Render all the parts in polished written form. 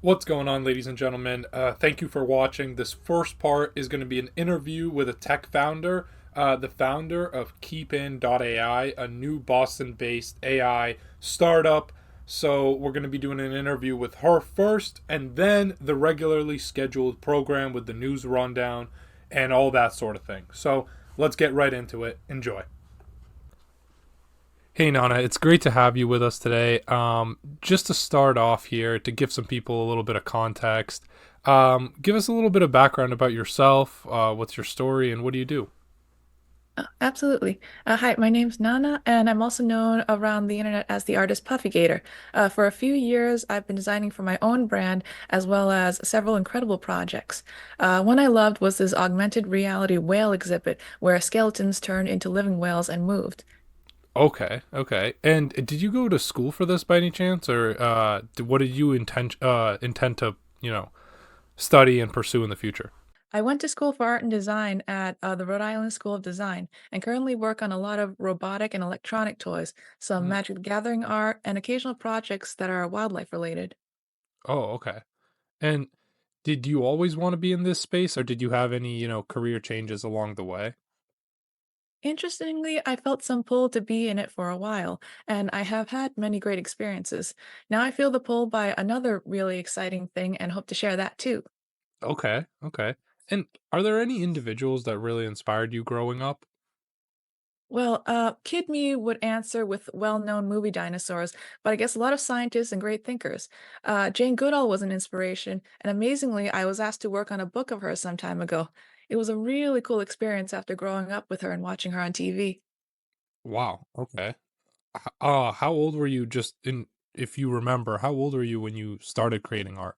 What's going on, ladies and gentlemen? Thank you for watching. This first part is going to be an interview with a tech founder, the founder of Keepin.ai, a new Boston based AI startup. So, we're going to be doing an interview with her first, and then the regularly scheduled program with the news rundown and all that sort of thing. So, let's get right into it. Enjoy. Hey Nana, it's great to have you with us today. Just to start off here, to give some people a little bit of context, give us a little bit of background about yourself. What's your story, and what do you do? Absolutely. Hi, my name's Nana, and I'm also known around the internet as the artist Puffygator. For a few years, I've been designing for my own brand as well as several incredible projects. One I loved was this augmented reality whale exhibit where skeletons turned into living whales and moved. Okay, okay. And did you go to school for this by any chance, or what did you intend to study and pursue in the future? I went to school for art and design at the Rhode Island School of Design and currently work on a lot of robotic and electronic toys, some Mm. Magic the Gathering art, and occasional projects that are wildlife related. Oh, okay. And did you always want to be in this space, or did you have any career changes along the way? Interestingly, I felt some pull to be in it for a while, and I have had many great experiences. Now I feel the pull by another really exciting thing and hope to share that too. Okay, okay. And are there any individuals that really inspired you growing up? Well, Kid Me would answer with well-known movie dinosaurs, but I guess a lot of scientists and great thinkers. Jane Goodall was an inspiration, and amazingly, I was asked to work on a book of hers some time ago. It was a really cool experience after growing up with her and watching her on TV. Wow, okay. How old were you if you remember, how old were you when you started creating art?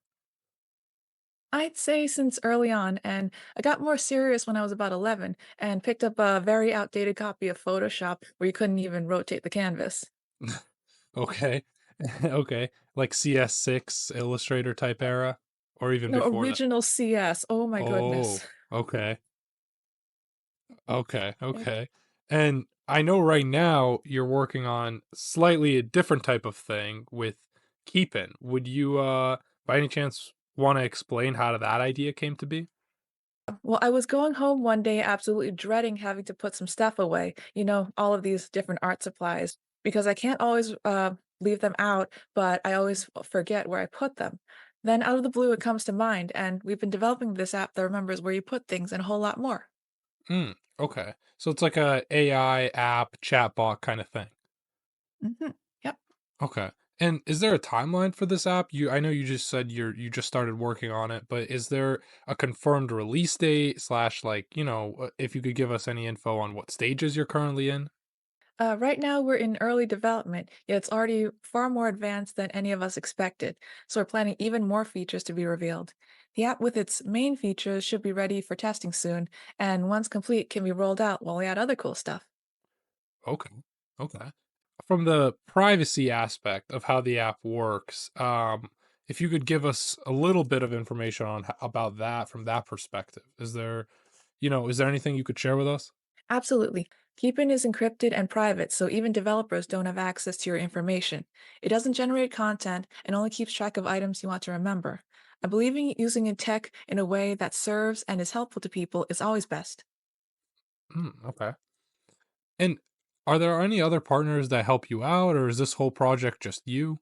I'd say since early on, and I got more serious when I was about 11 and picked up a very outdated copy of Photoshop where you couldn't even rotate the canvas. Okay. Okay. Like CS6 Illustrator type era or even No, before that? original CS. Oh my Oh, goodness. okay. Okay, Yeah. okay. And I know right now you're working on slightly a different type of thing with Keepin. Would you by any chance want to explain how that idea came to be? Well, I was going home one day absolutely dreading having to put some stuff away, all of these different art supplies, because I can't always leave them out, but I always forget where I put them. Then out of the blue, it comes to mind, and we've been developing this app that remembers where you put things and a whole lot more. Mm, okay. So it's like a AI app chatbot kind of thing. Yep. Okay. And is there a timeline for this app? I know you just said you just started working on it, but is there a confirmed release date slash like, if you could give us any info on what stages you're currently in? Right now, we're in early development, yet it's already far more advanced than any of us expected. So we're planning even more features to be revealed. The app with its main features should be ready for testing soon, and once complete, can be rolled out while we add other cool stuff. Okay. Okay. From the privacy aspect of how the app works, if you could give us a little bit of information on about that from that perspective, is there anything you could share with us? Absolutely. Keepin is encrypted and private, so even developers don't have access to your information. It doesn't generate content and only keeps track of items you want to remember. I believe in using in tech in a way that serves and is helpful to people is always best. Okay. And are there any other partners that help you out, or is this whole project just you?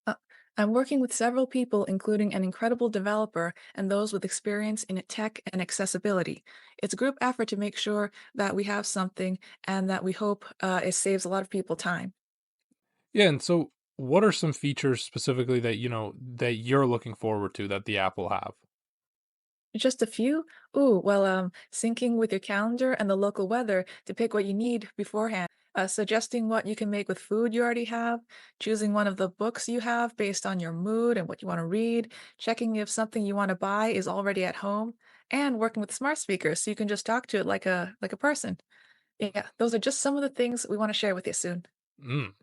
Uh, I'm working with several people, including an incredible developer and those with experience in tech and accessibility. It's a group effort to make sure that we have something and that we hope it saves a lot of people time. Yeah, and so what are some features specifically that that you're looking forward to that the app will have? Just a few? Ooh, well, syncing with your calendar and the local weather to pick what you need beforehand. Suggesting what you can make with food you already have, choosing one of the books you have based on your mood and what you want to read, checking if something you want to buy is already at home, and working with smart speakers so you can just talk to it like a person. Yeah, those are just some of the things we want to share with you soon.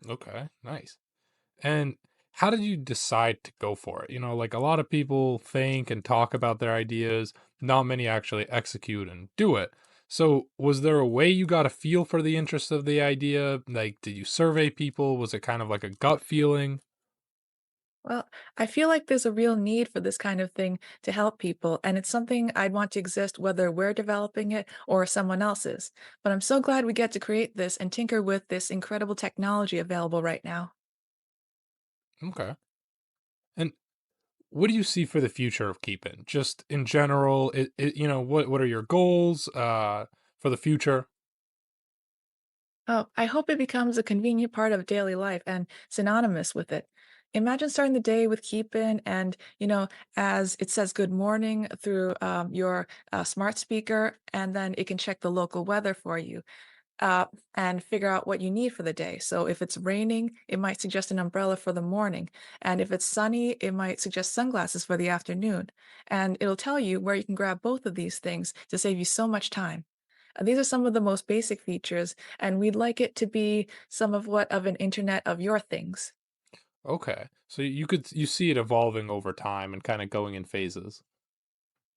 Okay, nice. And how did you decide to go for it? Like a lot of people think and talk about their ideas, not many actually execute and do it. So, was there a way you got a feel for the interest of the idea? Like, did you survey people? Was it kind of like a gut feeling? Well, I feel like there's a real need for this kind of thing to help people, and it's something I'd want to exist whether we're developing it or someone else is. But I'm so glad we get to create this and tinker with this incredible technology available right now. Okay. And what do you see for the future of keeping? Just in general, what are your goals for the future? Oh, I hope it becomes a convenient part of daily life and synonymous with it. Imagine starting the day with Keepin and, as it says good morning through your smart speaker, and then it can check the local weather for you uh, and figure out what you need for the day. So if it's raining, it might suggest an umbrella for the morning. And if it's sunny, it might suggest sunglasses for the afternoon. And it'll tell you where you can grab both of these things to save you so much time. These are some of the most basic features, and we'd like it to be somewhat of an internet of your things. Okay. So you see it evolving over time and kind of going in phases.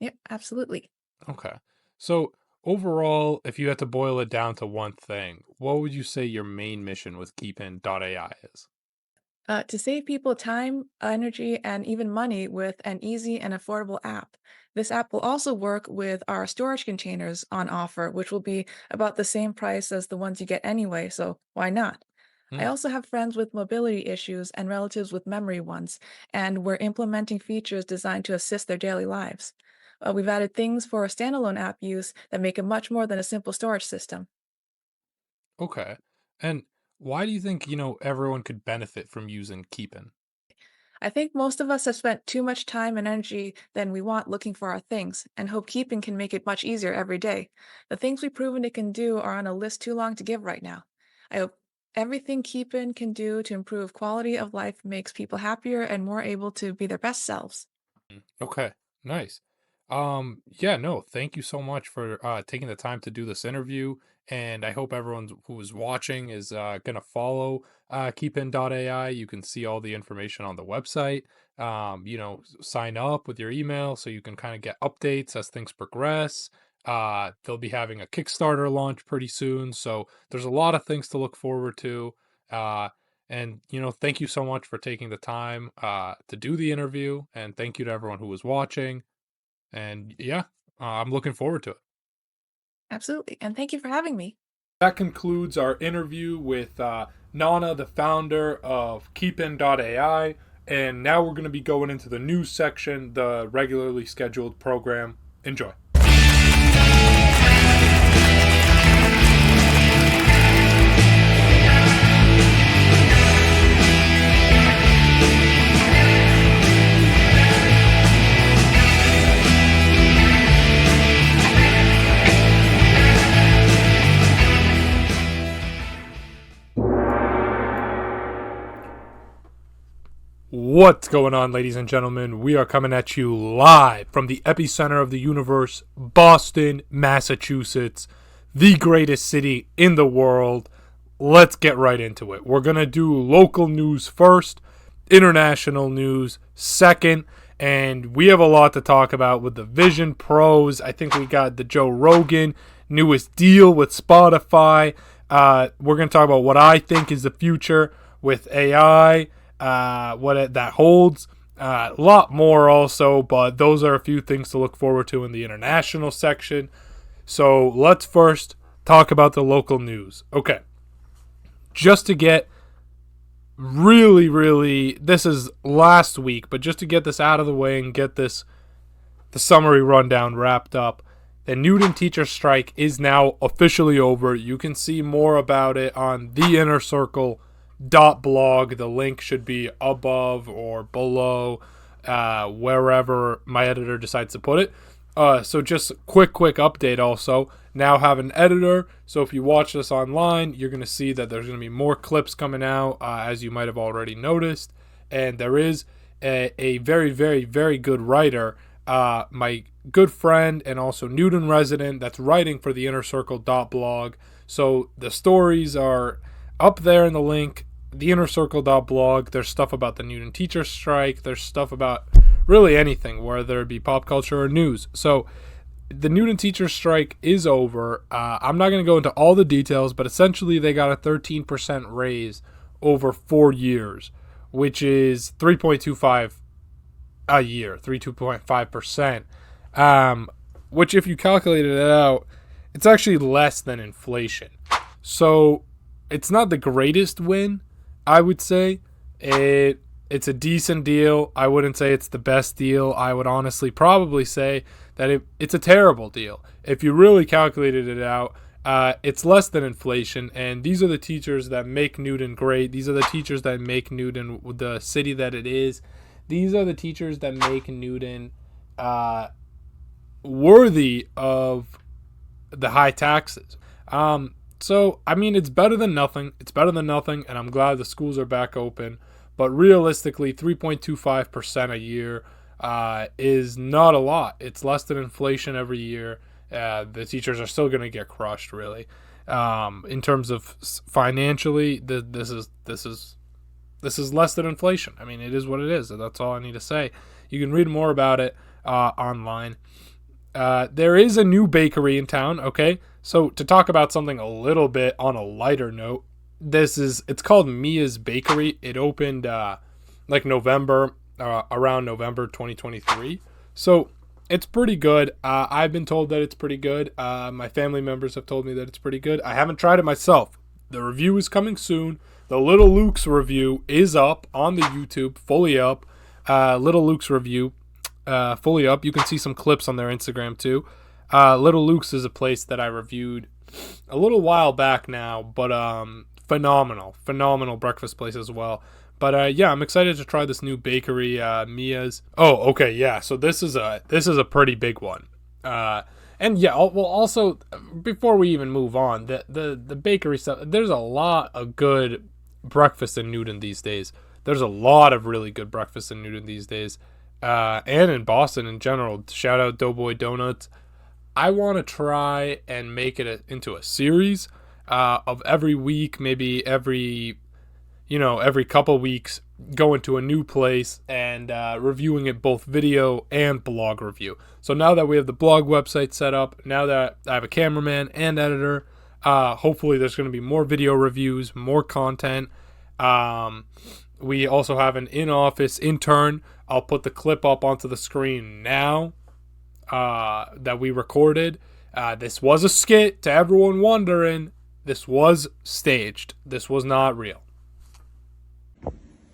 Yep, absolutely. Okay. So overall, if you had to boil it down to one thing, what would you say your main mission with Keepin.ai is? To save people time, energy, and even money with an easy and affordable app. This app will also work with our storage containers on offer, which will be about the same price as the ones you get anyway, so why not? I Hmm. also have friends with mobility issues and relatives with memory ones, and we're implementing features designed to assist their daily lives. We've added things for standalone app use that make it much more than a simple storage system. Okay. And why do you think, everyone could benefit from using Keepin? I think most of us have spent too much time and energy than we want looking for our things, and hope keeping can make it much easier every day. The things we've proven it can do are on a list too long to give right now. I hope everything keeping can do to improve quality of life makes people happier and more able to be their best selves. Okay, nice. Yeah, no, thank you so much for taking the time to do this interview. And I hope everyone who is watching is gonna follow keepin.ai. You can see all the information on the website. Sign up with your email so you can kind of get updates as things progress. They'll be having a Kickstarter launch pretty soon. So there's a lot of things to look forward to. Uh and, thank you so much for taking the time to do the interview. And thank you to everyone who was watching. And yeah, I'm looking forward to it. Absolutely. And thank you for having me. That concludes our interview with Nana, the founder of Keepin.ai. And now we're going to be going into the news section, the regularly scheduled program. Enjoy. What's going on, ladies and gentlemen? We are coming at you live from the epicenter of the universe, Boston, Massachusetts, the greatest city in the world. Let's get right into it. We're going to do local news first, international news second, and we have a lot to talk about with the Vision Pros. I think we got the Joe Rogan newest deal with Spotify. We're going to talk about what I think is the future with AI, that holds. A lot more also, but those are a few things to look forward to in the international section. So let's first talk about the local news. Okay, just to get really, this is last week, but just to get this out of the way and get the summary rundown wrapped up. The Newton teacher strike is now officially over. You can see more about it on the Inner Circle .blog. The link should be above or below, wherever my editor decides to put it. So just quick update also. Now have an editor, so if you watch this online, you're going to see that there's going to be more clips coming out, as you might have already noticed. And there is a very good writer, my good friend and also Newton resident, that's writing for the Inner Circle .blog. So the stories are up there in the link, the Inner Circle .blog. There's stuff about the Newton teacher strike. There's stuff about really anything, whether it be pop culture or news. So the Newton teacher strike is over. I'm not going to go into all the details, but essentially they got a 13% raise over 4 years, which is 3.25 a year, 2.5%. Which, if you calculated it out, it's actually less than inflation. So it's not the greatest win, I would say. It's a decent deal. I wouldn't say it's the best deal. I would honestly probably say that it's a terrible deal. If you really calculated it out, it's less than inflation, and these are the teachers that make Newton great. These are the teachers that make Newton the city that it is. These are the teachers that make Newton worthy of the high taxes. So, I mean, it's better than nothing. It's better than nothing, and I'm glad the schools are back open. But realistically, 3.25% a year is not a lot. It's less than inflation every year. The teachers are still going to get crushed, really. In terms of financially, this is less than inflation. I mean, it is what it is. That's all I need to say. You can read more about it online. There is a new bakery in town, okay? So to talk about something a little bit on a lighter note, it's called Mia's Bakery. It opened like November, around November 2023. So it's pretty good. I've been told that it's pretty good. My family members have told me that it's pretty good. I haven't tried it myself. The review is coming soon. The Little Luke's review is up on the YouTube, fully up. Little Luke's review, fully up. You can see some clips on their Instagram too. Little Luke's is a place that I reviewed a little while back now, but phenomenal breakfast place as well. But yeah, I'm excited to try this new bakery, Mia's. Oh, okay, yeah. So this is a pretty big one. And yeah, well, also before we even move on, the bakery stuff. There's a lot of good breakfast in Newton these days. There's a lot of really good breakfast in Newton these days, and in Boston in general. Shout out Doughboy Donuts. I want to try and make it into a series of every week, maybe every couple weeks, going to a new place and reviewing it, both video and blog review. So now that we have the blog website set up, now that I have a cameraman and editor, hopefully there's going to be more video reviews, more content. We also have an in-office intern. I'll put the clip up onto the screen now that we recorded. This was a skit, to everyone wondering. This was staged. This was not real.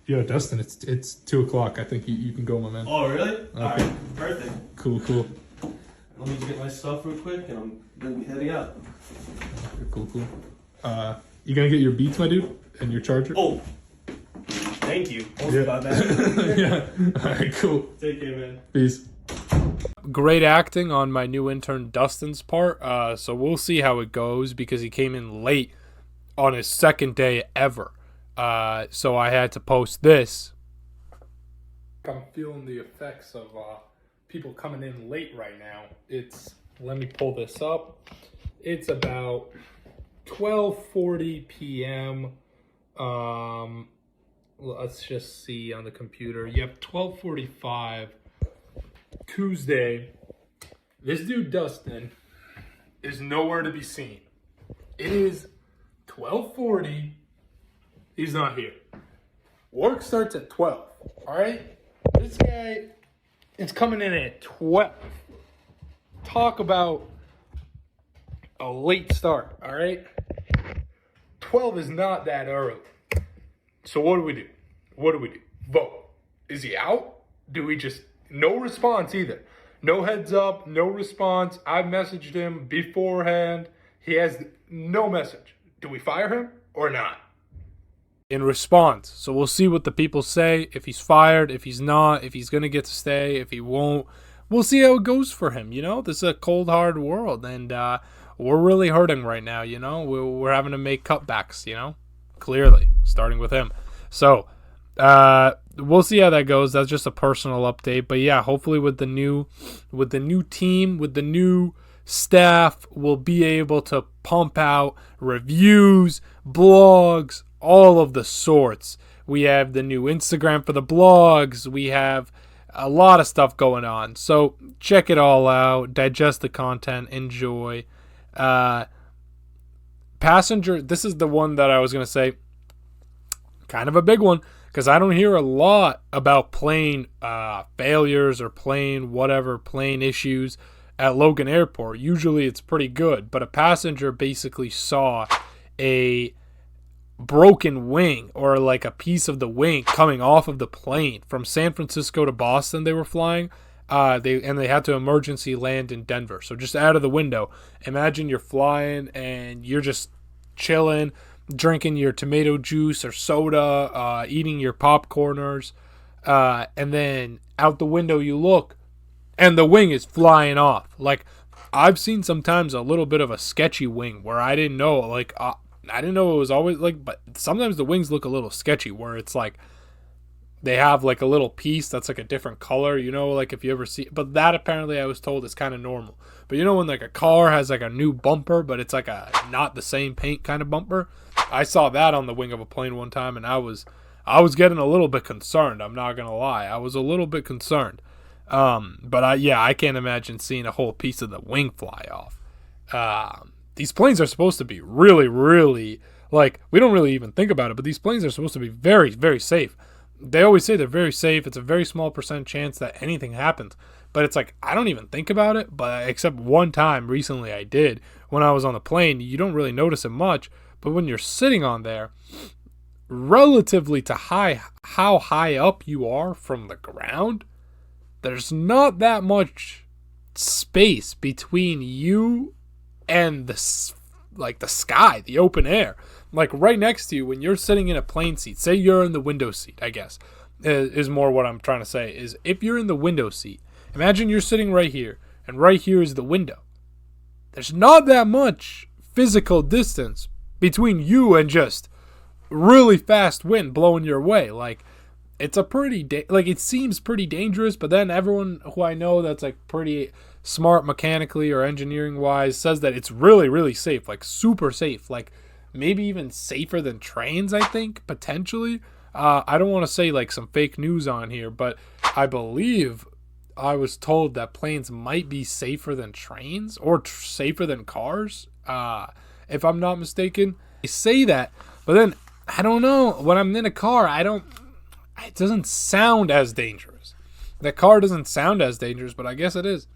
Yo, Dustin, it's 2:00. I think you can go, my man. Oh, really? Okay. All right, perfect. Cool. Let me get my stuff real quick, and I'm gonna be heading out. Cool. You gonna get your Beats, my dude, and your charger? Oh, thank you. Almost about that. Yeah. All right, cool. Take care, man. Peace. Great acting on my new intern Dustin's part. So we'll see how it goes, because he came in late on his second day ever. So I had to post this. I'm feeling the effects of people coming in late right now. Let me pull this up. It's about 12:40 p.m. Let's just see on the computer. Yep, 12:45 Tuesday. This dude Dustin is nowhere to be seen. It is 12:40. He's not here. Work starts at 12. All right? This guy is coming in at 12. Talk about a late start. All right? 12 is not that early. So what do we do? Vote. Is he out? Do we just... No response either. No heads up, no response. I messaged him beforehand. He has no message. Do we fire him or not? In response. So we'll see what the people say. If he's fired, if he's not, if he's going to get to stay, if he won't. We'll see how it goes for him. This is a cold, hard world. And we're really hurting right now. We're having to make cutbacks, clearly, starting with him. So we'll see how that goes. That's just a personal update. But yeah, hopefully with the new team, with the new staff, we'll be able to pump out reviews, blogs, all of the sorts. We have the new Instagram for the blogs. We have a lot of stuff going on. So check it all out. Digest the content. Enjoy. Passenger, this is the one that I was going to say. Kind of a big one. because I don't hear a lot about plane failures or plane issues at Logan Airport. Usually it's pretty good, but a passenger basically saw a broken wing, or like a piece of the wing coming off of the plane from San Francisco to Boston. They were flying. They had to emergency land in Denver. So just out of the window, imagine you're flying and you're just chilling, drinking your tomato juice or soda, eating your popcorners, and then out the window you look, and the wing is flying off. Like, I've seen sometimes a little bit of a sketchy wing where I didn't know, like, I didn't know it was always like, but sometimes the wings look a little sketchy where it's like they have like a little piece that's like a different color, like if you ever see, but that apparently I was told is kind of normal. But when like a car has like a new bumper, but it's like a not the same paint kind of bumper, I saw that on the wing of a plane one time, and I was getting a little bit concerned. I'm not gonna lie, I was a little bit concerned. But I can't imagine seeing a whole piece of the wing fly off. These planes are supposed to be really, really, like, we don't really even think about it, but these planes are supposed to be very, very safe. They always say they're very safe. It's a very small % chance that anything happens. But it's like, I don't even think about it, but except one time recently I did. When I was on the plane, you don't really notice it much, but when you're sitting on there, relatively to how high up you are from the ground, there's not that much space between you and the sky, the open air. Like, right next to you, when you're sitting in a plane seat, say you're in the window seat, I guess, is more what I'm trying to say, is if you're in the window seat, imagine you're sitting right here, and right here is the window. There's not that much physical distance between you and just really fast wind blowing your way. Like, it's a pretty, it seems pretty dangerous, but then everyone who I know that's like pretty smart mechanically or engineering wise says that it's really, really safe, like super safe, like maybe even safer than trains, I think, potentially. I don't want to say like some fake news on here, but I believe I was told that planes might be safer than trains or safer than cars, if I'm not mistaken. They say that, but then I don't know, when I'm in a car, it doesn't sound as dangerous. The car doesn't sound as dangerous, but I guess it is.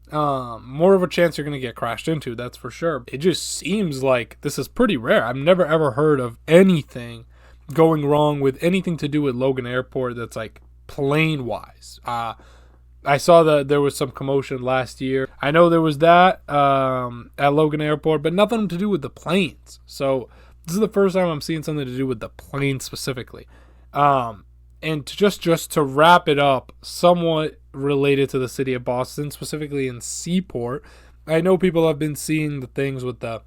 More of a chance you're going to get crashed into, that's for sure. It just seems like this is pretty rare. I've never ever heard of anything going wrong with anything to do with Logan Airport that's like plane wise. I saw that there was some commotion last year. I know there was that at Logan Airport, but nothing to do with the planes. So this is the first time I'm seeing something to do with the plane specifically. And just to wrap it up, somewhat related to the city of Boston, specifically in Seaport, I know people have been seeing the things with the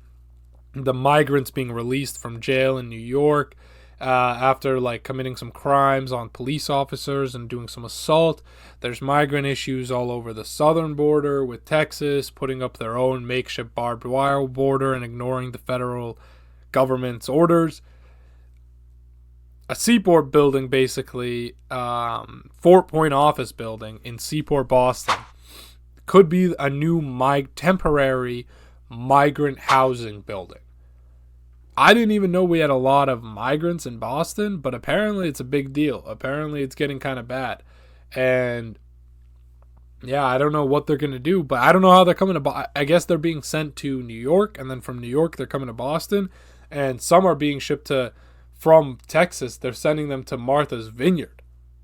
migrants being released from jail in New York after like committing some crimes on police officers and doing some assault. There's migrant issues all over the southern border with Texas putting up their own makeshift barbed wire border and ignoring the federal government's orders. A Seaport building, basically, Fort Point office building in Seaport, Boston, could be a new temporary migrant housing building. I didn't even know we had a lot of migrants in Boston, but apparently it's a big deal. Apparently it's getting kind of bad. And yeah, I don't know what they're going to do, but I don't know how they're coming to I guess they're being sent to New York, and then from New York they're coming to Boston, and some are being shipped from Texas. They're sending them to Martha's Vineyard.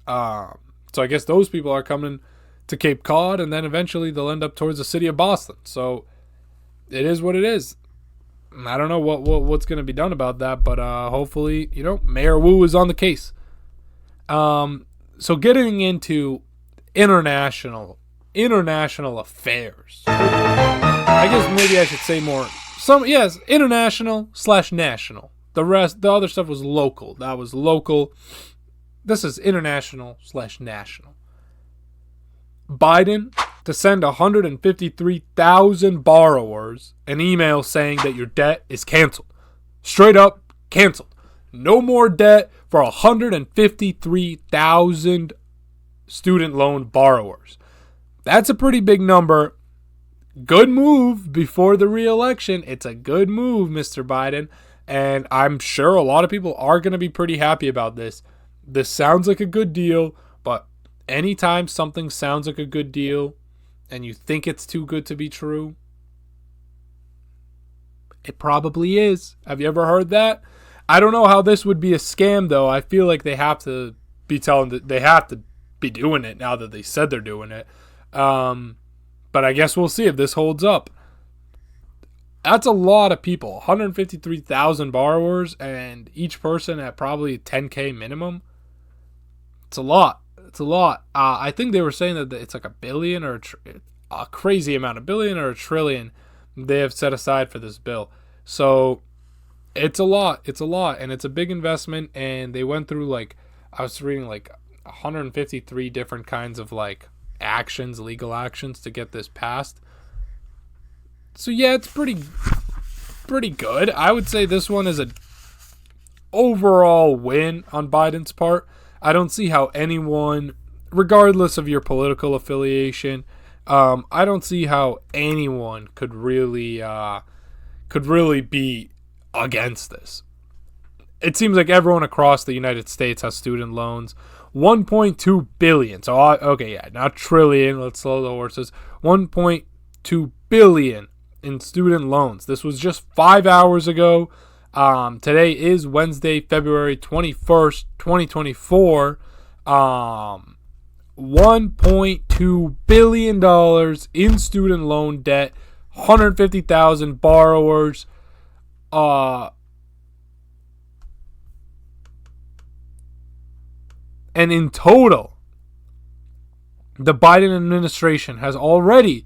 So I guess those people are coming to Cape Cod, and then eventually they'll end up towards the city of Boston. So it is what it is. I don't know what's going to be done about that, but hopefully, Mayor Wu is on the case. So getting into international affairs. I guess maybe I should say more. International/national. The other stuff was local. That was local. This is international/national. Biden to send 153,000 borrowers an email saying that your debt is canceled. Straight up canceled. No more debt for 153,000 student loan borrowers. That's a pretty big number. Good move before the re-election. It's a good move, Mr. Biden. And I'm sure a lot of people are going to be pretty happy about this. This sounds like a good deal, but anytime something sounds like a good deal and you think it's too good to be true, it probably is. Have you ever heard that? I don't know how this would be a scam, though. I feel like they have to be telling that they have to be doing it now that they said they're doing it. But I guess we'll see if this holds up. That's a lot of people. 153,000 borrowers, and each person at probably 10K minimum. It's a lot. It's a lot. I think they were saying that it's like a billion or a crazy amount, a billion or a trillion they have set aside for this bill. So it's a lot. It's a lot, and it's a big investment. And they went through, like, I was reading, like 153 different kinds of like actions, legal actions to get this passed. So yeah, it's pretty good. I would say this one is a overall win on Biden's part. I don't see how anyone, regardless of your political affiliation, I don't see how anyone could really be against this. It seems like everyone across the United States has student loans. 1.2 billion. So okay, yeah, not trillion. Let's slow the horses. 1.2 billion in student loans. This was just 5 hours ago. Today is Wednesday, February 21st, 2024. $1.2 billion in student loan debt. 150,000 borrowers. And in total, the Biden administration has already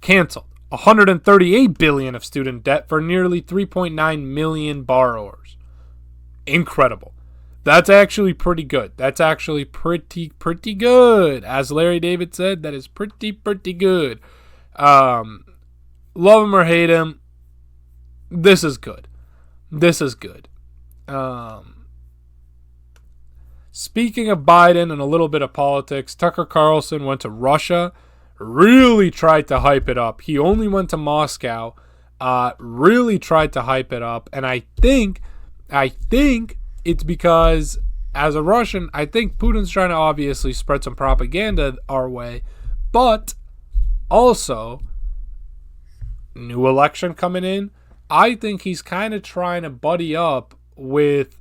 canceled $138 billion of student debt for nearly 3.9 million borrowers. Incredible. That's actually pretty good. That's actually pretty good. As Larry David said, that is pretty good. Love him or hate him, this is good. This is good. Speaking of Biden and a little bit of politics, Tucker Carlson went to Russia, really tried to hype it up. He only went to Moscow, really tried to hype it up. And I think it's because, as a Russian, I think Putin's trying to obviously spread some propaganda our way. But also, new election coming in, I think he's kind of trying to buddy up with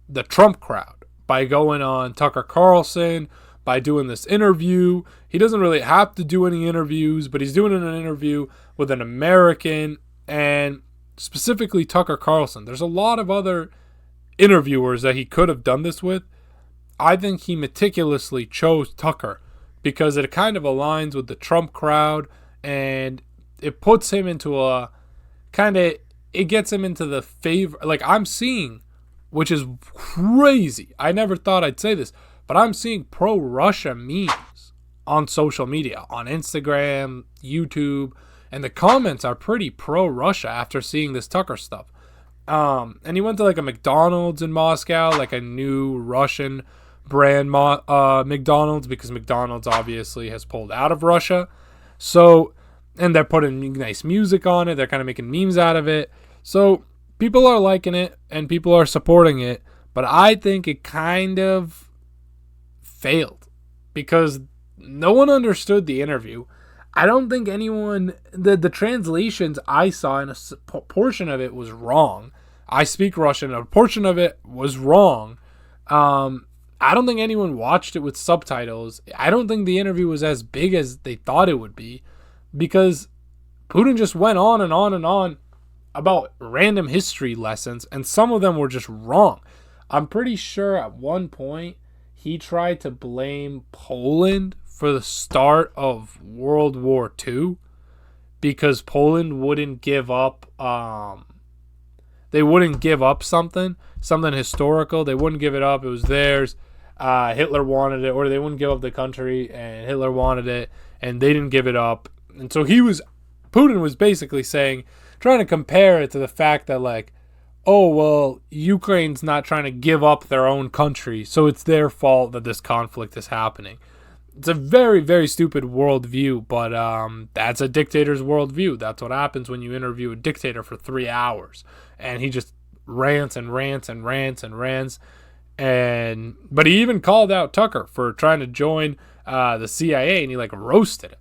the Trump crowd by going on Tucker Carlson, by doing this interview. He doesn't really have to do any interviews, but he's doing an interview with an American, and specifically Tucker Carlson. There's a lot of other interviewers that he could have done this with. I think he meticulously chose Tucker because it kind of aligns with the Trump crowd, and it puts him into a kind of, it gets him into the favor. Like, I'm seeing, which is crazy. I never thought I'd say this, but I'm seeing pro-Russia memes on social media, on Instagram, YouTube, and the comments are pretty pro-Russia after seeing this Tucker stuff. And he went to like a McDonald's in Moscow, like a new Russian brand McDonald's, because McDonald's obviously has pulled out of Russia. So, and they're putting nice music on it. They're kind of making memes out of it. So people are liking it and people are supporting it, but I think it kind of failed because no one understood the interview. I don't think anyone, the translations I saw in a portion of it was wrong. I speak Russian, a portion of it was wrong. I don't think anyone watched it with subtitles. I don't think the interview was as big as they thought it would be because Putin just went on and on and on about random history lessons, and some of them were just wrong. I'm pretty sure at one point he tried to blame Poland for the start of World War II because Poland wouldn't give up, they wouldn't give up something historical. They wouldn't give it up. It was theirs. Hitler wanted it, or they wouldn't give up the country, and Hitler wanted it, and they didn't give it up. And so Putin was basically saying, trying to compare it to the fact that, like, oh, well, Ukraine's not trying to give up their own country, so it's their fault that this conflict is happening. It's a very, very stupid worldview, but that's a dictator's worldview. That's what happens when you interview a dictator for 3 hours. And he just rants and rants and rants and rants. But he even called out Tucker for trying to join the CIA, and he roasted him.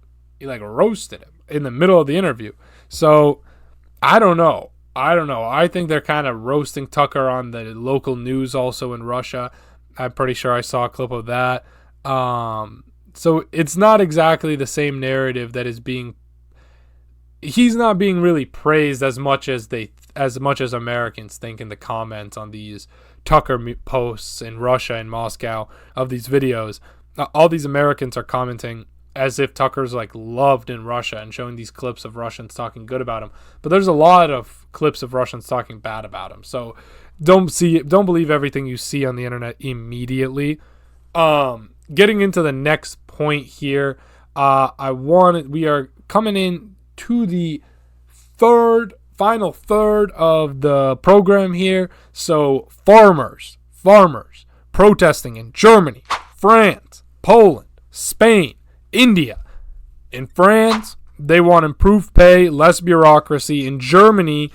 In the middle of the interview. So I don't know. I think they're kind of roasting Tucker on the local news also in Russia. I'm pretty sure I saw a clip of that. So it's not exactly the same narrative that is being. He's not being really praised as much as Americans think in the comments on these Tucker posts in Russia and Moscow of these videos. All these Americans are commenting as if Tucker's loved in Russia and showing these clips of Russians talking good about him. But there's a lot of clips of Russians talking bad about him. So don't believe everything you see on the internet immediately. Getting into the next point here, we are coming in to the final third of the program here. So farmers protesting in Germany, France, Poland, Spain, India. In France, they want improved pay, less bureaucracy. In Germany,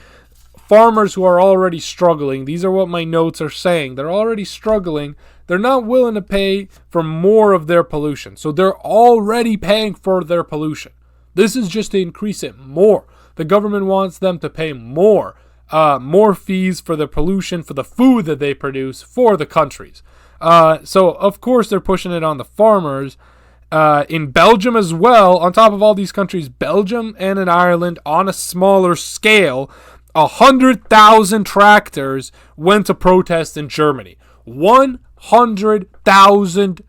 farmers who are already struggling, these are what my notes are saying, they're already struggling. They're not willing to pay for more of their pollution. So they're already paying for their pollution. This is just to increase it more. The government wants them to pay more fees for the pollution, for the food that they produce for the countries. So, of course, they're pushing it on the farmers. In Belgium as well, on top of all these countries, Belgium and in Ireland, on a smaller scale, 100,000 tractors went to protest in Germany. 100,000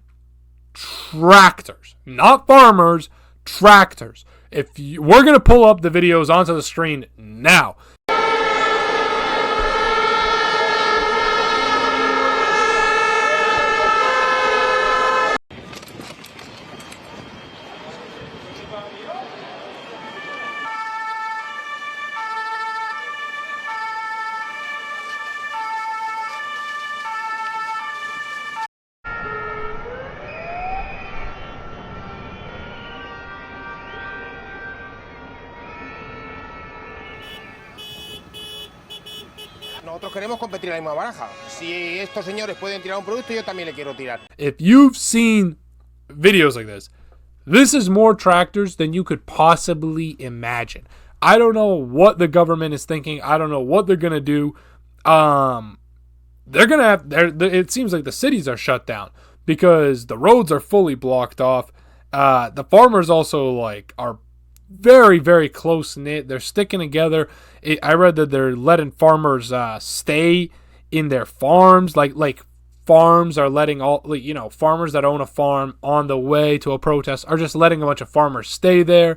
tractors. Not farmers, tractors. We're going to pull up the videos onto the screen now. Nosotros queremos competir en la misma baraja. Si estos señores pueden tirar un producto, yo también le quiero tirar. If you've seen videos like this is more tractors than you could possibly imagine. I don't know what the government is thinking. I don't know what they're going to do. They're going to have, it seems like the cities are shut down because the roads are fully blocked off. The farmers also are very, very close knit. They're sticking together. I read that they're letting farmers stay in their farms. Like farms are letting farmers that own a farm on the way to a protest are just letting a bunch of farmers stay there.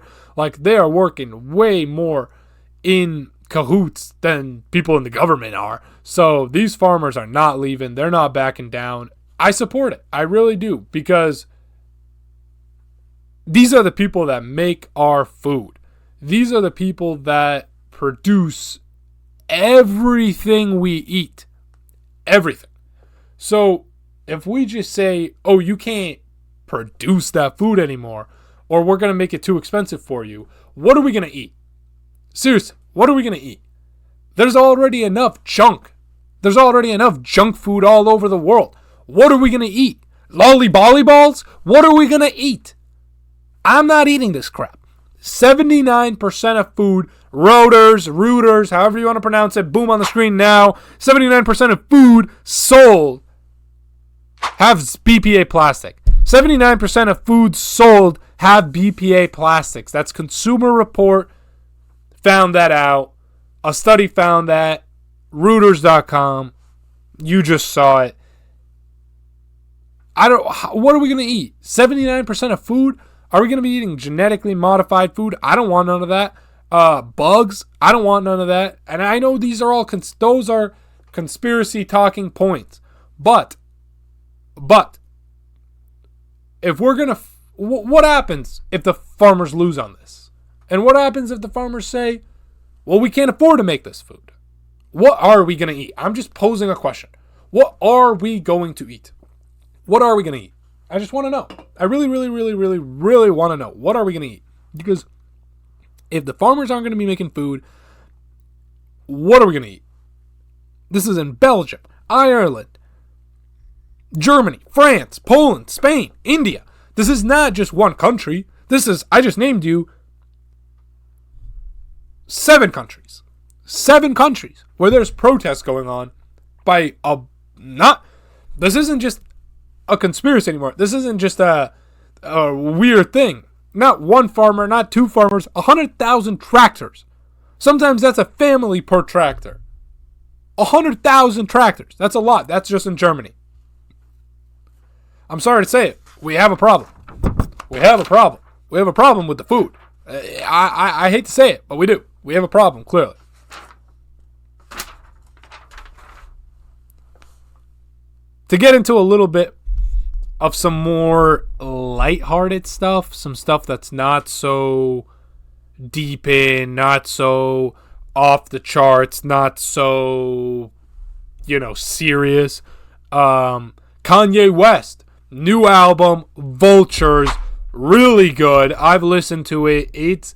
They are working way more in cahoots than people in the government are. So these farmers are not leaving. They're not backing down. I support it. I really do, because these are the people that make our food. These are the people that produce everything we eat. Everything. So if we just say, oh, you can't produce that food anymore, or we're going to make it too expensive for you, what are we going to eat? Seriously, what are we going to eat? There's already enough junk. There's already enough junk food all over the world. What are we going to eat? Lolly balls? What are we going to eat? I'm not eating this crap. 79% of food, rooters, however you want to pronounce it, boom on the screen now. 79% of food sold have BPA plastic. 79% of food sold have BPA plastics. That's Consumer Report found that out. A study found that. Reuters.com. You just saw it. What are we going to eat? 79% of food? Are we going to be eating genetically modified food? I don't want none of that. Bugs? I don't want none of that. And I know these are all those are conspiracy talking points. But if we're going to what happens if the farmers lose on this? And what happens if the farmers say, well, we can't afford to make this food? What are we going to eat? I'm just posing a question. What are we going to eat? What are we going to eat? I just want to know. I really, really, really, really, really want to know. What are we going to eat? Because if the farmers aren't going to be making food, what are we going to eat? This is in Belgium, Ireland, Germany, France, Poland, Spain, India. This is not just one country. I just named you 7 countries. 7 countries where there's protests going on by this isn't just a conspiracy anymore. This isn't just a weird thing. Not one farmer, not 2 farmers, 100,000 tractors. Sometimes that's a family per tractor. 100,000 tractors. That's a lot. That's just in Germany. I'm sorry to say it. We have a problem. We have a problem. We have a problem with the food. I hate to say it, but we do. We have a problem, clearly. To get into a little bit of some more lighthearted stuff, some stuff that's not so deep in, not so off the charts, not so, serious. Kanye West, new album, Vultures, really good. I've listened to it. It's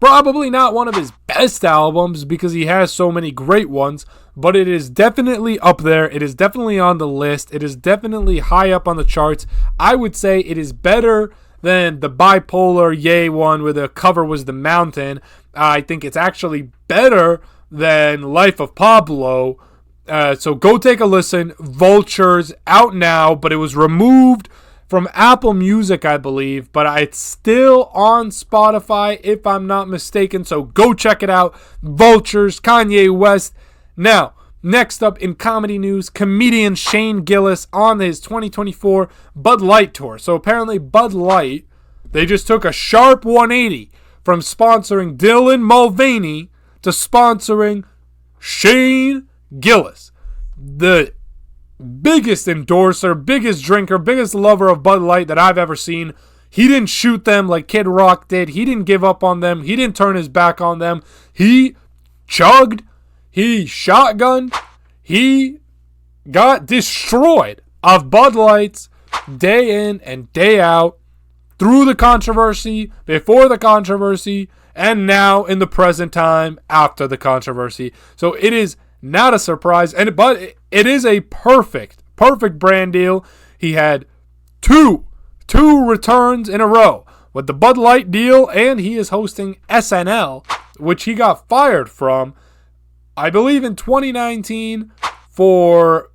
probably not one of his best albums because he has so many great ones, but it is definitely up there. It is definitely on the list. It is definitely high up on the charts. I would say it is better than the Bipolar Yay one where the cover was the mountain. I think it's actually better than Life of Pablo. So go take a listen. Vultures, out now, but it was removed from Apple Music, I believe, but it's still on Spotify, if I'm not mistaken. So go check it out. Vultures, Kanye West. Now, next up in comedy news, comedian Shane Gillis on his 2024 Bud Light tour. So apparently Bud Light, they just took a sharp 180 from sponsoring Dylan Mulvaney to sponsoring Shane Gillis, the biggest endorser, biggest drinker, biggest lover of Bud Light that I've ever seen. He didn't shoot them like Kid Rock did. He didn't give up on them. He didn't turn his back on them. He chugged. He shotgunned. He got destroyed of Bud Lights day in and day out, through the controversy, before the controversy, and now in the present time after the controversy. So it is not a surprise, but it is a perfect brand deal. He had two returns in a row with the Bud Light deal, and he is hosting SNL, which he got fired from, I believe, in 2019 before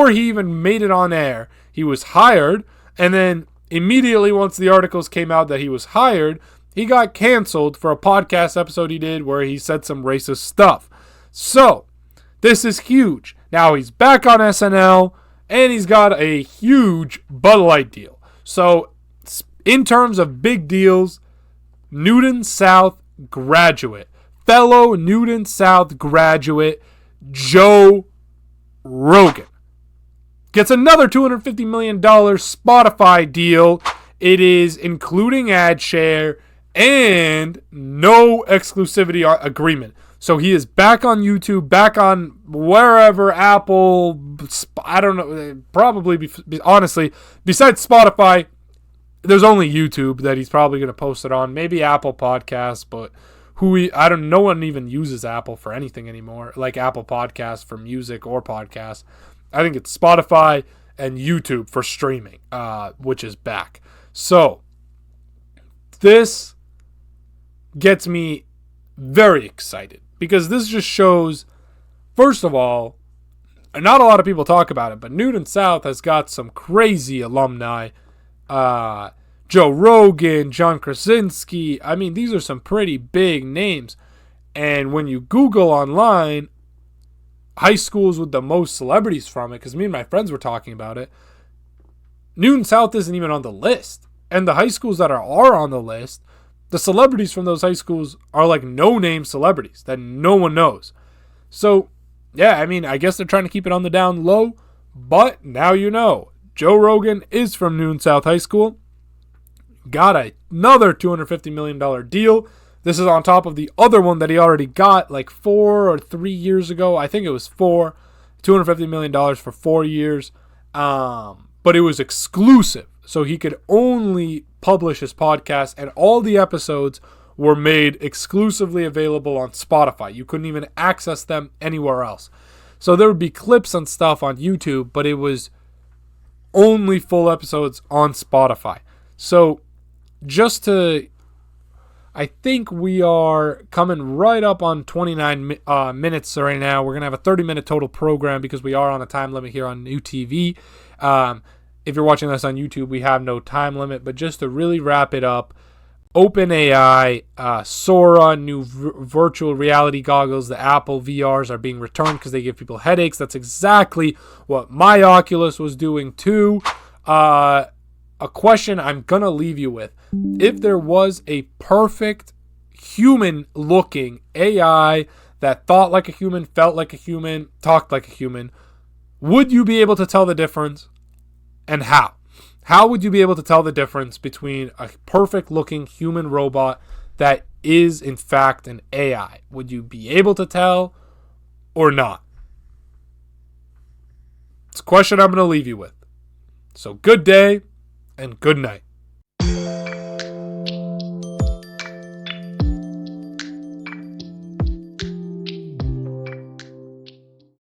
he even made it on air. He was hired, and then immediately once the articles came out that he was hired, he got canceled for a podcast episode he did where he said some racist stuff. So this is huge. Now he's back on SNL, and he's got a huge Bud Light deal. So in terms of big deals, Newton South graduate, fellow Newton South graduate, Joe Rogan gets another $250 million Spotify deal. It is including ad share and no exclusivity agreement. So he is back on YouTube, back on wherever, Apple, I don't know, probably, honestly, besides Spotify, there's only YouTube that he's probably going to post it on. Maybe Apple Podcasts, but no one even uses Apple for anything anymore, like Apple Podcasts for music or podcasts. I think it's Spotify and YouTube for streaming, which is back. So this gets me very excited because this just shows, first of all, not a lot of people talk about it, but Newton South has got some crazy alumni. Joe Rogan, John Krasinski. I mean, these are some pretty big names. And when you Google online high schools with the most celebrities from it, because me and my friends were talking about it, Newton South isn't even on the list. And the high schools that are on the list, the celebrities from those high schools are like no-name celebrities that no one knows. So, yeah, I mean, I guess they're trying to keep it on the down low, but now you know. Joe Rogan is from Newton South High School. Got another $250 million deal. This is on top of the other one that he already got like 4 or 3 years ago. I think it was $250 million for 4 years. But it was exclusive. So he could only publish his podcast, and all the episodes were made exclusively available on Spotify. You couldn't even access them anywhere else. So there would be clips and stuff on YouTube, but it was only full episodes on Spotify. So I think we are coming right up on 29 minutes right now. We're going to have a 30-minute total program because we are on a time limit here on New TV. If you're watching this on YouTube, we have no time limit. But just to really wrap it up, OpenAI, Sora, new virtual reality goggles, the Apple VRs are being returned because they give people headaches. That's exactly what my Oculus was doing too. A question I'm going to leave you with. If there was a perfect human-looking AI that thought like a human, felt like a human, talked like a human, would you be able to tell the difference? And how? How would you be able to tell the difference between a perfect-looking human robot that is, in fact, an AI? Would you be able to tell or not? It's a question I'm going to leave you with. So good day and good night.